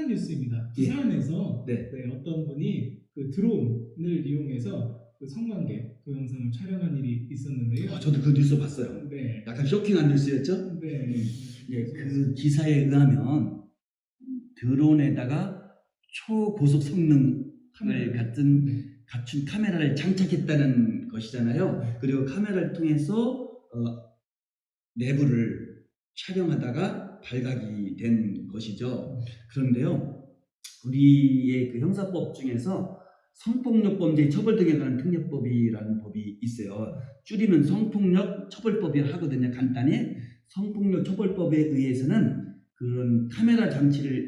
핫한 뉴스입니다. 예. 부산에서 네. 어떤 분이 그 드론을 이용해서 그 성관계 동영상을 촬영한 일이 있었는데요. 저도 그 뉴스 봤어요. 네. 약간 쇼킹한 뉴스였죠? 네. 예, 그 기사에 의하면 드론에다가 초고속 성능을 갖춘 카메라를 장착했다는 것이잖아요. 그리고 카메라를 통해서 내부를 촬영하다가 발각이 된 것이죠. 그런데요, 우리의 그 형사법 중에서 성폭력 범죄 처벌 등에 관한 특례법이라는 법이 있어요. 줄이면 성폭력 처벌법이라 하거든요. 간단히 성폭력 처벌법에 의해서는 그런 카메라 장치를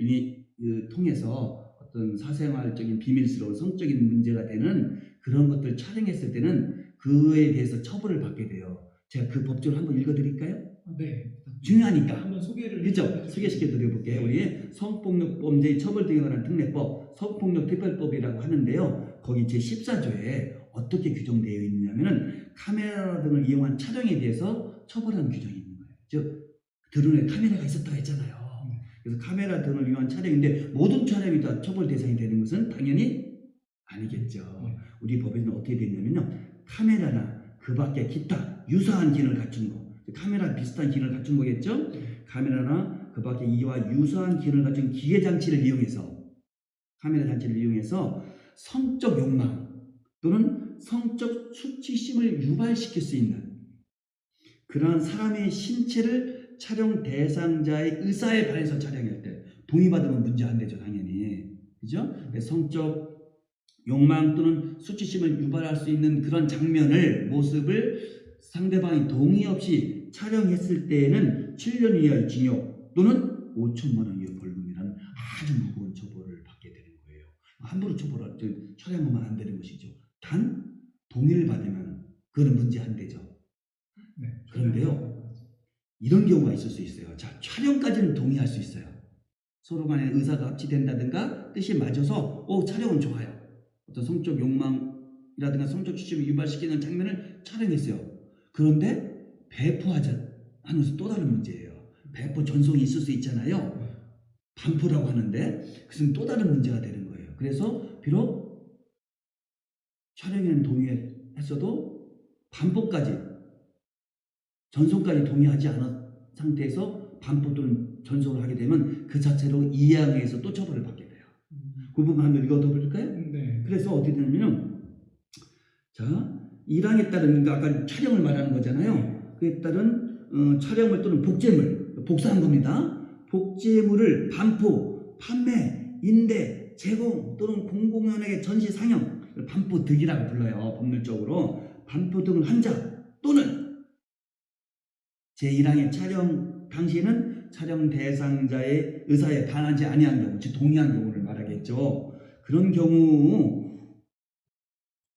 통해서 어떤 사생활적인 비밀스러운 성적인 문제가 되는 그런 것들 촬영했을 때는 그에 대해서 처벌을 받게 돼요. 제가 그 법조를 한번 읽어드릴까요? 네. 중요하니까. 한번 소개를 그렇죠? 소개시켜드려볼게요. 우리 성폭력 범죄 처벌 등에 관한 특례법, 성폭력 특별법이라고 하는데요. 거기 제14조에 어떻게 규정되어 있느냐면은 카메라 등을 이용한 촬영에 대해서 처벌하는 규정이 있는 거예요. 즉 드론에 카메라가 있었다고 했잖아요. 그래서 카메라 등을 이용한 촬영인데 모든 촬영이 다 처벌 대상이 되는 것은 당연히 아니겠죠. 우리 법에는 어떻게 되냐면요. 카메라나 그 밖에 기타 유사한 기능을 갖춘 거, 카메라 비슷한 기능을 갖춘 거겠죠. 카메라나 그 밖에 이와 유사한 기능을 갖춘 기계 장치를 이용해서 카메라 장치를 이용해서 성적 욕망 또는 성적 수치심을 유발시킬 수 있는 그러한 사람의 신체를 촬영 대상자의 의사에 반해서 촬영할 때 동의받으면 문제 안 되죠. 당연히. 그죠? 성적 욕망 또는 수치심을 유발할 수 있는 그런 장면을 모습을 상대방이 동의 없이 촬영했을 때에는 7년 이하의 징역 또는 5천만 원 이하 벌금이라는 아주 무거운 처벌을 받게 되는 거예요. 함부로 처벌할 때 촬영하면 안 되는 것이죠. 단 동의를 받으면 그거는 문제 안 되죠. 네. 그런데요. 이런 경우가 있을 수 있어요. 자, 촬영까지는 동의할 수 있어요. 서로 간에 의사가 합치된다든가 뜻이 맞아서 촬영은 좋아요. 어떤 성적 욕망이라든가 성적 수치심을 유발시키는 장면을 촬영했어요. 그런데 배포하지 않으면서 또 다른 문제예요. 배포 전송이 있을 수 있잖아요. 반포라고 하는데 그것은 또 다른 문제가 되는 거예요. 그래서 비록 촬영에는 동의했어도 반포까지 전송까지 동의하지 않은 상태에서 반포 또는 전송을 하게 되면 그 자체로 이해에 의해서 또 처벌을 받게 돼요. 그 부분 한번 읽어볼까요? 네. 그래서 어떻게 되냐면 자 1항에 따른 아까 촬영을 말하는 거잖아요. 그에 따른 촬영물 또는 복제물 복사한 겁니다. 복제물을 반포, 판매, 인대, 제공 또는 공공연하게 전시 상영 반포 득이라고 불러요. 법률적으로 반포 등을 한 자 또는 제1항의 촬영 당시에는 촬영 대상자의 의사에 반하지 아니한 경우, 즉 동의한 경우를 말하겠죠. 그런 경우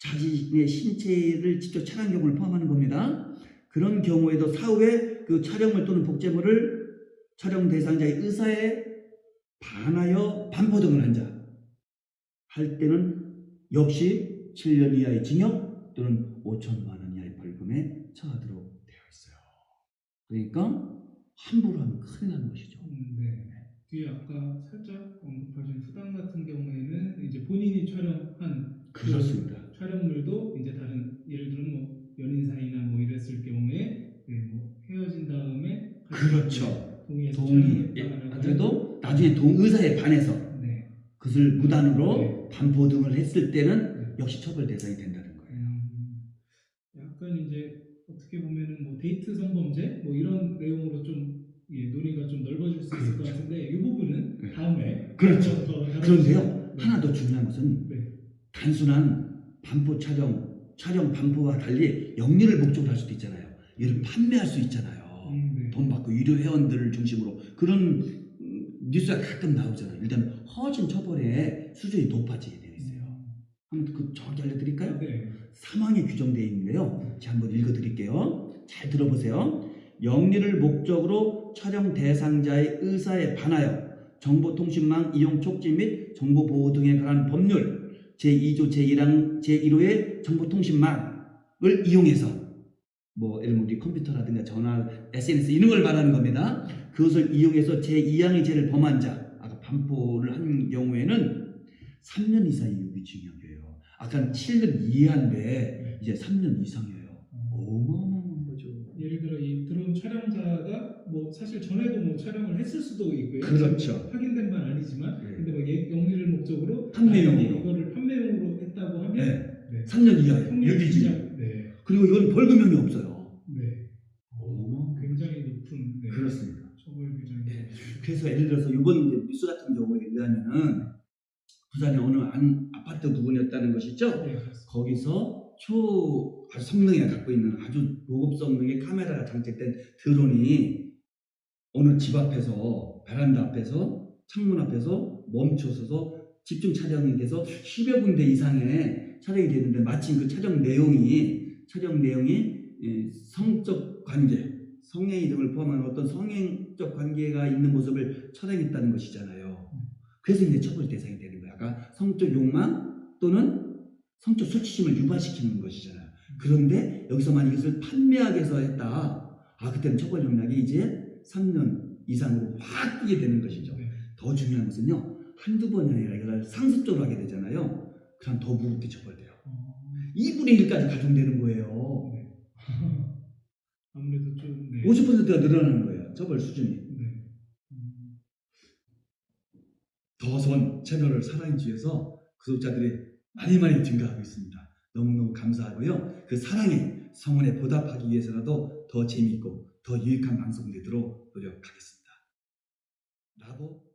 자신의 신체를 직접 촬영 경우를 포함하는 겁니다. 그런 경우에도 사후에 그 촬영물 또는 복제물을 촬영 대상자의 의사에 반하여 반포 등을 한 자 할 때는 역시 7년 이하의 징역 또는 5천만 원 이하의 벌금에 처하도록 되어 있어요. 그러니까 함부로 하면 큰일 나는 것이죠. 네. 뒤에 아까 살짝 언급하신 수당 같은 경우에는 이제 본인이 촬영한 그렇습니다. 촬영물도 이제 다른 예를 들어 뭐 연인 사이나 뭐 이랬을 경우에 뭐 헤어진 다음에 그렇죠. 동의해서 하더라도 나중에 의사에 반해서 그것을 무단으로 반포 등을 했을 때는 역시 처벌 대상이 된다는 거예요. 약간 이제 어떻게 보면은 뭐 데이트 성범죄 뭐 이런 내용으로 좀 논의가 좀 넓어질 수 있을 것 같은데 이 부분은 다음에 그렇죠. 그런데요 하나 더 중요한 것은 단순한 반포 촬영 반포와 달리 영리를 목적으로 할 수도 있잖아요. 이를 판매할 수 있잖아요. 돈 받고 유료 회원들을 중심으로 그런 뉴스가 가끔 나오잖아요. 일단 허진 처벌의 수준이 높아지게 되어 있어요. 한번 그 정확히 알려드릴까요? 네. 3항에 규정되어 있는데요. 제가 한번 읽어드릴게요. 잘 들어보세요. 영리를 목적으로 촬영 대상자의 의사에 반하여 정보통신망 이용 촉진 및 정보보호 등에 관한 법률 제2조 제1항 제1호의 정보통신망을 이용해서 뭐 예를 들면 우리 컴퓨터라든가 전화, SNS 이런 걸 말하는 겁니다. 그것을 이용해서 제2항의 죄를 범한 자, 아까 반포를 한 경우에는 3년 이상이 유기징역이에요. 아까 7년 이하인데 이제 3년 이상이에요. 어마어마한 거죠. 예를 들어 이 드론 촬영자가 뭐 사실 전에도 뭐 촬영을 했을 수도 있고요. 그렇죠. 지금 확인된 바는 아니지만 네. 근데 뭐 영리를 목적으로 판매용으로. 이거를 판매용으로 했다고 하면 네. 네. 3년 이하 형량 유기징역. 진짜, 네. 그리고 이건 벌금형이 없어요. 네. 굉장히 높은 네. 그렇습니다. 처벌 규정이 네. 그래서 예를 들어서 이번 이제 뉴스 같은 경우에 의하면은 부산의 어느 한 아파트 부근이었다는 것이죠. 네, 그렇습니다. 거기서 아주 성능을 갖고 있는 아주 고급 성능의 카메라가 장착된 드론이 어느 집 앞에서 베란다 앞에서 창문 앞에서 멈춰서서 집중 촬영이 돼서 10여 군데 이상의 촬영이 되는데 마침 그 촬영 내용이 성적 관계, 성행위 등을 포함한 어떤 성행적 관계가 있는 모습을 촬영했다는 것이잖아요. 그래서 이제 처벌 대상이 되는 거야. 아까 성적 욕망 또는 성적 수치심을 유발시키는 것이잖아요. 그런데 여기서 만약 이것을 판매하기 위해서 했다. 그때는 처벌 용량이 이제 3년 이상으로 확 뛰게 되는 것이죠. 네. 더 중요한 것은요. 한두 번이 아니라 이걸 상습적으로 하게 되잖아요. 그럼 더 무겁게 처벌돼요. 2분의 1까지 가중되는 거예요. 네. 아무래도 좀 네. 50%가 늘어나는 거예요. 처벌 수준이. 네. 더선 채널을 사랑해주셔서 구독자들이 많이 증가하고 있습니다. 너무너무 감사하고요. 그 사랑의 성원에 보답하기 위해서라도 더 재미있고 더 유익한 방송 되도록 노력하겠습니다. 라보